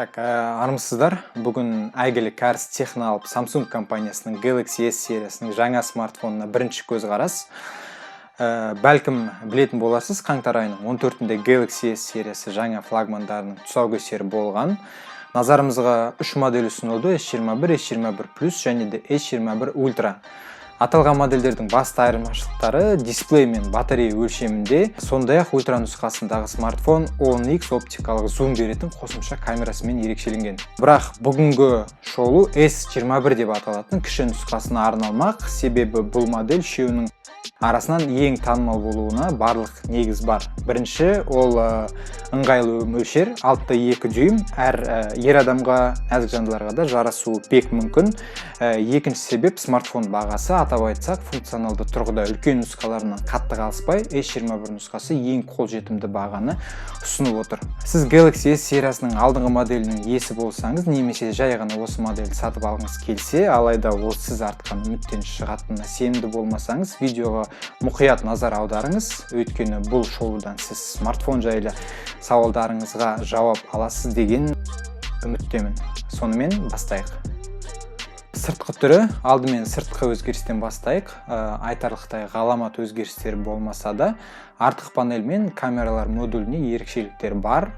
Так, армысыздар. Бүгін әйгілі кәріс техно алып Samsung компаниясының Galaxy S сериясының жаңа смартфонына бірінші көз қарас. Бәлкім білетін боларсыз, қаңтар айының 14-інде Galaxy S сериясы жаңа флагмандарының тұсаукесері болған. Назарымызға 3 модель ұсынылды: S21, S21 Plus және де S21 Ultra. Аталған модельдердің басты айырмашылықтары дисплей мен батарея өлшемінде, сондай-ақ ультра нұсқасындағы смартфон 10x оптикалық зум беретін қосымша камерасымен ерекшеленген. Бірақ бүгінгі шолу S21 деп аталатын кіші нұсқасына арналмақ, себебі бұл модель үшеуінің арасынан ең танымал болуына барлық негіз бар. Бірінші, ол ыңғайлы мөлшер 6,2 дюйм, әр ер адамға, нәзік жандыларға да жарасуы бек мүмкін. Екінші себеп, смартфон бағасы, атап айтсақ, функционалды тұрғыда үлкен нұсқаларынан қатты қалыспай, S21 нұсқасы ең қолжетімді бағаны ұсынып отыр. Сіз Galaxy S сериясының алдыңғы моделінің иесі болсаңыз, немесе жай ғана осы модельді сатып алғыңыз келсе, алайда ол сіз артқан үміттен шығатынына сенімді болмасаңыз, видеоға мұқият назар аударыңыз, өйткені бұл шолудан сіз смартфон жайлы сауалдарыңызға жауап аласыз деген үміттемін. Сонымен бастайық. Сыртқы түрі, алдымен сыртқы өзгерістен бастайық. Айтарлықтай ғаламат өзгерістер болмаса да, артқы панель мен камералар модуліне ерекшеліктер бар.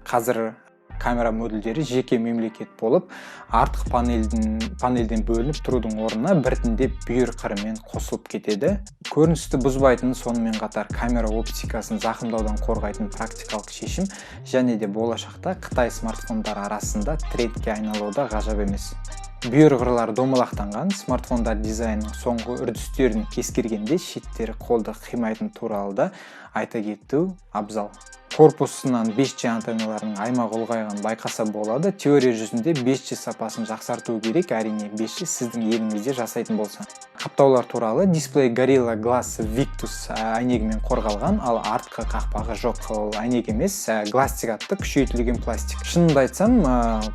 Қазір камера модульдері жеке мемлекет болып, артқы панельден бөлініп тұрудың орнына біртіндеп бүйір қырымен қосылып кетеді. Көріністі бұзбайтын, сонымен қатар камера оптикасын зақымдаудан қорғайтын практикалық шешім, және де болашақта Қытай смартфондар арасында трендке айналуда ғажап емес. Бүйір қырлар домалақтанған, смартфондар дизайнның соңғы үрдістерін ескергенде шеттері қолды қимайтын туралы да айта кету абзал. Корпусынан 5G антенналарының аймағы ұлғайған байқаса болады. Теория жүзінде 5G сапасын жақсарту керек, әрине 5G сіздің еліңізде жасайтын болса. Қаптаулар туралы, дисплей Gorilla Glass Victus әйнегімен қорғалған, ал артқы қақпағы жоқ. Ол әйнек емес, гластик атты күшейтілген пластик. Шынымды айтсам,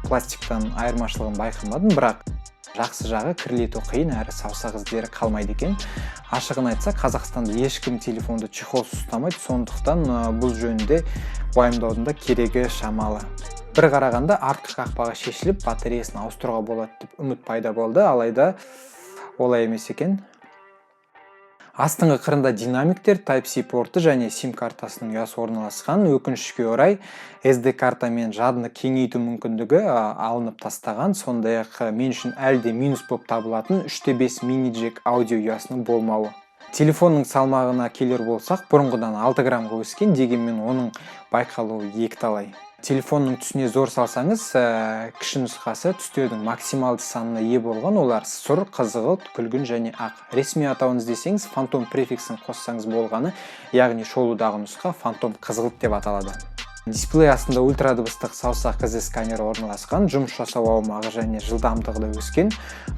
пластиктан айырмашылығын байқамадым, бірақ жақсы жағы кірлету қиын, әрі саусақ іздері қалмайды екен. Ашығын айтса, Қазақстанда ешкім телефонды чехолсыз ұстамайды, сондықтан бұл жөнінде уайымдаудың да керегі шамалы. Бір қарағанда артқы қақпағы шешіліп, батареясын ауыстыруға болады деп үміт пайда болды, алайда олай емес екен. Астыңғы қырында динамиктер, Type-C порты және SIM картасының ұясы орналасқан. Өкінішке орай, SD картамен жадыны кеңейту мүмкіндігі алынып тастаған. Сондай-ақ мен үшін әлде минус болып табылатын 3.5 мини-джек аудио ұясының болмауы. Телефонның салмағына келер болсақ, бұрынғыдан 6 граммға өскен, дегенмен оның байқалуы екіталай. Телефонның түсіне зор салсаңыз, кіші нұсқасы түстердің максималды санына ие болған, олар сұр, қызғылт, күлгін және ақ. Ресми атауын іздесеңіз, фантом префиксін қоссаңыз болғаны, яғни шолудағы нұсқа фантом қызғылт деп аталады. Дисплей астында ультра дыбыстық саусақ ізі сканері орналасқан, жұмыс жасау аумағы және жылдамдығы да өскен.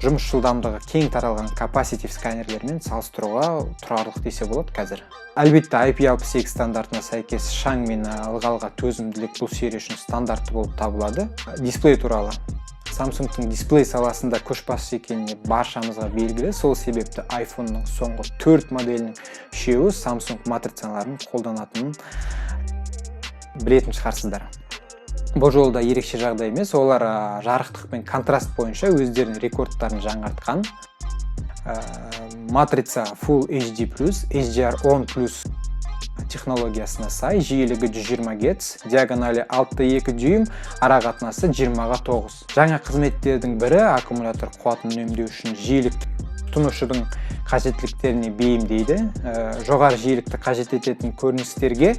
Жұмыс жылдамдығы кең таралған капаситив сканерлермен салыстыруға тұрарлық десе болады қазір. Әлбетте IP68 стандартына сәйкес шаң мен ылғалға төзімділік бұл серия үшін стандартты болып табылады. Дисплей туралы. Samsungтың дисплей саласында көшбасшы екеніне баршамызға белгілі. Сол себепті iPhone'ның соңғы 4 моделінің үшеуі Samsung матрицаларын қолданатынын білетін шығарсыздар. Бұл жолда ерекше жағдай емес, олар жарықтық пен контраст бойынша өздерінің рекордтарын жаңартқан. Матрица Full HD+, HDR10+ технологиясына сай, жиілігі 120 Гц, диагоналі 6,2 дюйм, ара қатынасы 20:9. Жаңа қызметтердің бірі аккумулятор қуатын үнемдеу үшін жиілікті тұтынушының қажеттіліктеріне бейімдейді. Жоғары жиілікті қажет ететін көріністерге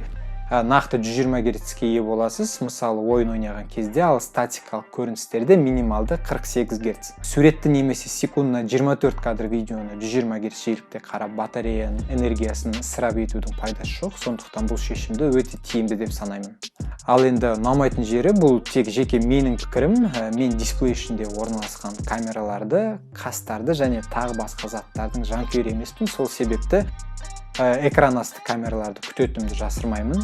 нақты 120 Гц-ке ие боласыз, мысалы ойын ойнаған кезде, ал статикалық көріністерде минималды 48 Гц. Суретті немесе секундына 24 кадр видеоны 120 Гц жиілікте қарап, батареяның энергиясын ысырап етудің пайдасы жоқ, сондықтан бұл шешімді өте тиімді деп санаймын. Ал енді ұнамайтын жері, бұл тек жеке менің пікірім, мен дисплей ішінде орналасқан камераларды, қастарды және тағы басқа заттардың жанкүйері емеспін. Сол себепті экран асты камераларды күтетінімді жасырмаймын.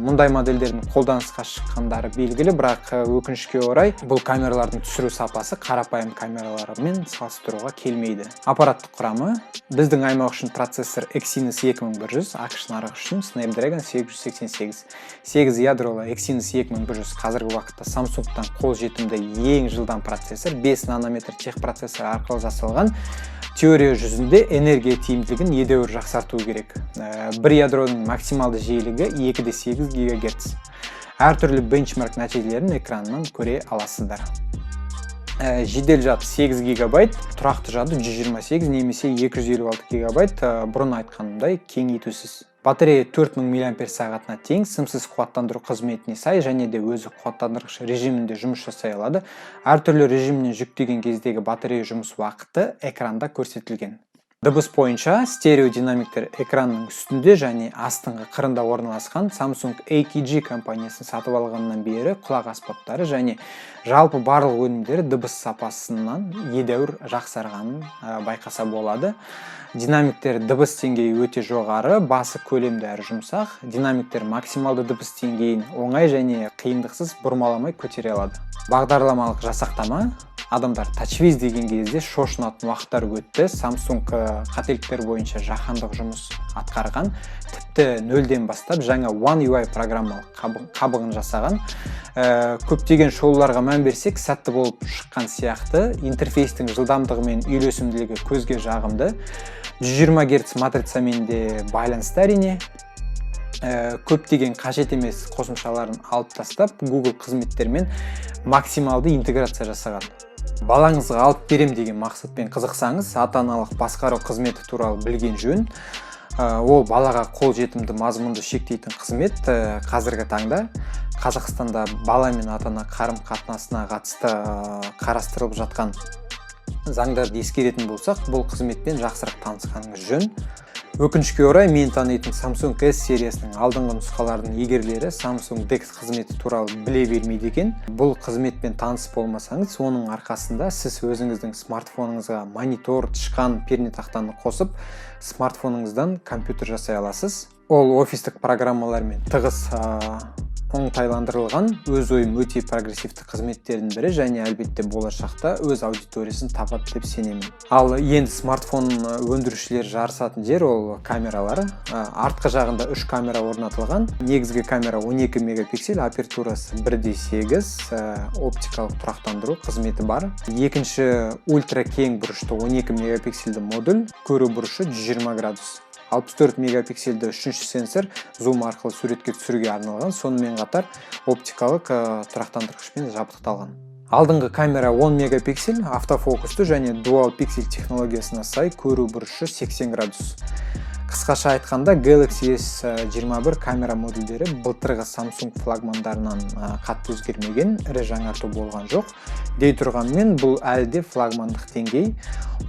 Мұндай модельдердің қолданысқа шыққандары белгілі, бірақ өкінішке орай бұл камералардың түсіру сапасы қарапайым камералармен салыстыруға келмейді. Аппараттық құрамы біздің аймақ үшін процессор Exynos 2100, ақш нарығы үшін Snapdragon 888. 8 ядролы Exynos 2100 қазіргі уақытта Samsung-тан қолжетімді ең жылдам процессор, 5 нанометр тех процессор арқылы жасалған. Теория жүзінде энергия тиімділігін едәуір жақсарту керек. Бір ядроның максималды жиілігі 2,8 ГГц. Әртүрлі бенчмарк нәтижелерін экраннан көре аласыздар. Жедел жады 8 ГБ, тұрақты жады 128 немесе 256 ГБ, бұрын айтқанымдай кеңейтусіз. Батарея 4000 мАч-на тең, сымсыз қуаттандыру қызметіне сай және де өзі қуаттандырғыш режимінде жұмыс жасай алады. Әртүрлі режимнен жүктеген кездегі батарея жұмыс уақыты экранда көрсетілген. Дыбыс бойынша стереодинамиктер экранның үстінде және астыңғы қырында орналасқан. Samsung AKG компаниясын сатып алғаннан бері құлақ аспаптары және жалпы барлық өнімдері дыбыс сапасынан едәуір жақсарғанын байқаса болады. Динамиктер дыбыс деңгейі өте жоғары, басы көлемді әрі жұмсақ. Динамиктер максималды дыбыс деңгейін оңай және қиындықсыз бұрмаламай көтере алады. Бағдарламалық жасақтама. Адамдар TouchWiz деген кезде шошынатын уақыттар өтті. Samsung қателіктер бойынша жаһандық жұмыс атқарған. Тіпті нөлден бастап жаңа One UI программалық қабығын жасаған. Көптеген шоуларға мән берсек, сәтті болып шыққан сияқты. Интерфейстің жылдамдығы мен үйлесімділігі көзге жағымды. 120 Гц матрицамен де байланысты әрине. Көптеген қажет емес қосымшаларын алып тастап, Google қызметтермен максималды интеграция жасаған. Балаңызға алып берем деген мақсатпен қызықсаңыз, ата-аналық басқару қызметі туралы білген жөн. Ол балаға қолжетімді мазмұнды шектейтін қызмет. Қазіргі таңда Қазақстанда бала мен ата-ана қарым-қатынасына қатысты қарастырылып жатқан заңдарды ескеретін болсақ, бұл қызметпен жақсырақ танысқаныңыз жөн. Өкінішке орай, мен танитын Samsung S сериясының алдыңғы нұсқаларының егерлері Samsung DeX қызметі туралы біле бермейді екен. Бұл қызметпен таныс болмасаңыз, оның арқасында сіз өзіңіздің смартфоныңызға монитор, тышқан, пернетақтаны қосып, смартфоныңыздан компьютер жасай аласыз. Ол офистік программалармен тығыз оңтайландырылған, өз ойым өте прогрессивті қызметтердің бірі және әлбетте болашақта өз аудиториясын табады деп сенемін. Ал енді смартфон өндірушілер жарысатын жер ол камералары. Артқы жағында 3 камера орнатылған. Негізгі камера 12 мегапиксель, апертурасы 1.8, оптикалық тұрақтандыру қызметі бар. Екінші ультра кең бұрышты 12 мегапиксельді модуль, көру бұрышы 120 градус. 64 мегапиксельді үшінші сенсор зум арқылы суретке түсіруге арналған, сонымен қатар оптикалық тұрақтандырғышпен жабдықталған. Алдыңғы камера 10 мегапиксель, автофокусты және дуал пиксель технологиясына сай, көру бұрышы 80 градус. Қысқаша айтқанда, Galaxy S21 камера модульдері былтырғы Samsung флагмандарынан қатты өзгермеген, ірі жаңарту болған жоқ. Дей тұрғанмен, бұл әлде флагмандық деңгей.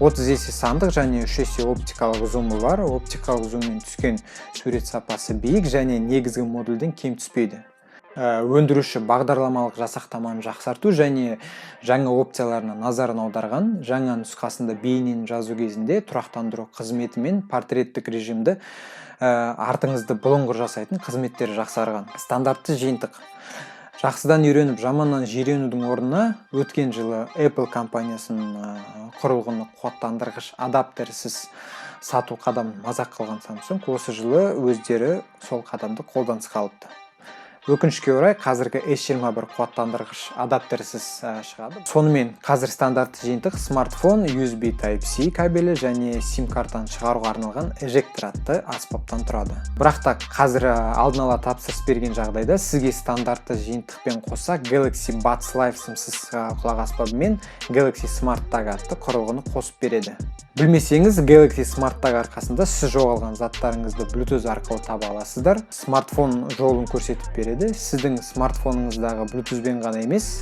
30 есе сандық және 3 есе оптикалық зумы бар. Оптикалық зуммен түскен сурет сапасы биік және негізгі модульден кем түспейді. Өндіруші бағдарламалық жасақтаманы жақсарту және жаңа опцияларына назарын аударған. Жаңа нұсқасында бейнені жазу кезінде тұрақтандыру қызметі мен портреттік режимді артыңызды бұлыңғыр жасайтын қызметтері жақсарған. Стандартты жиынтық. Жақсыдан үйреніп, жаманнан жиренудің орнына өткен жылы Apple компаниясының құрылғыны қуаттандырғыш адаптерсіз сату қадамын мазақ қылған Samsung осы жылы өздері сол қадамды қолданысқа алыпты. Өкінішке орай, қазіргі S21 қуаттандырғыш адаптерсіз шығады. Сонымен, қазір стандартты жиынтық смартфон, USB Type-C кабелі және SIM картаны шығаруға арналған эжектор атты аспаптан тұрады. Бірақ та қазір алдын ала тапсырыс берген жағдайда сізге стандартты жиынтықпен қоса Galaxy Buds Live сымсыз құлақ аспабы мен Galaxy Smart Tag атты құрылғыны қосып береді. Білмесеңіз, Galaxy Smart Tag арқасында сіз жоғалған заттарыңызды Bluetooth арқылы таба аласыздар. Смартфон жолын көрсетіп береді. Сіздің смартфоныңыздағы Bluetooth-бен ғана емес,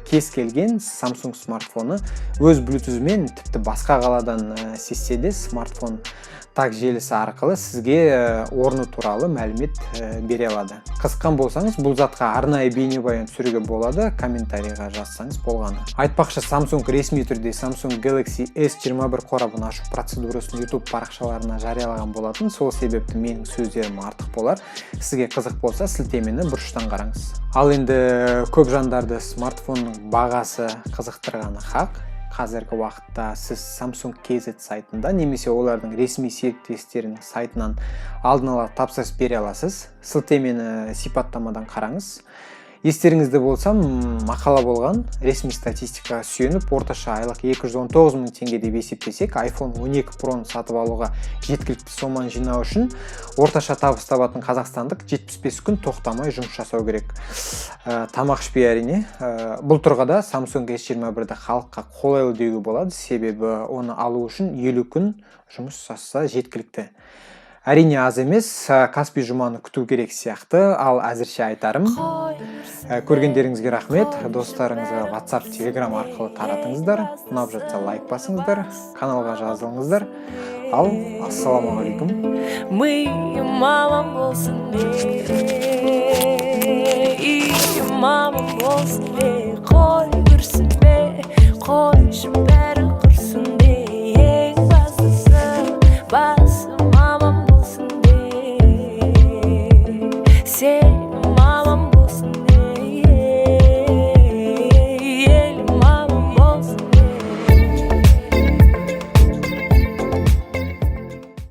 кез келген Samsung смартфоны өз Bluetooth-мен тіпті басқа қаладан сессе де смартфон так желісі арқылы сізге орны туралы мәлімет бере алады. Қызыққан болсаңыз, бұл затқа арнайы бейнебаян түсіруге болады, комментарийға жазсаңыз болғаны. Айтпақшы, Samsung ресми түрде Samsung Galaxy S21 қорабын ашу процедурасын YouTube парақшаларына жариялаған болатын. Сол себепті менің сөздерім артық болар. Сізге қызық болса, сілтемені бұрыштан қараңыз. Ал енді көп жандарды смартфонның бағасы қызықтырғаны хақ. Қазіргі уақытта сіз Samsung KZ сайтында немесе олардың ресми серіктестерінің сайтынан алдын ала тапсырыс бере аласыз. Сілтемені сипаттамадан қараңыз. Естеріңізде болсам, мақала болған, ресми статистикаға сүйеніп, орташа айлық 219 мың теңге деп есептесек, iPhone 12 Pro-ны сатып алуға жеткілікті соманы жинау үшін орташа табыс табатын қазақстандық 75 күн тоқтамай жұмыс жасау керек. Тамақ ішпей әрине. Бұл тұрғыда Samsung S21-ді халыққа қолайлы деуге болады, себебі оны алу үшін 50 күн жұмыс жасаса жеткілікті. Әрине аз емес, Каспий жұманы күту керек сияқты, ал әзірше айтарым. Көргендеріңізге рахмет, достарыңызға WhatsApp, Telegram арқылы таратыңыздар, ұнап жатса лайк басыңыздар, каналға жазылыңыздар. Ал, ассаламуалейкум. Мама болсын.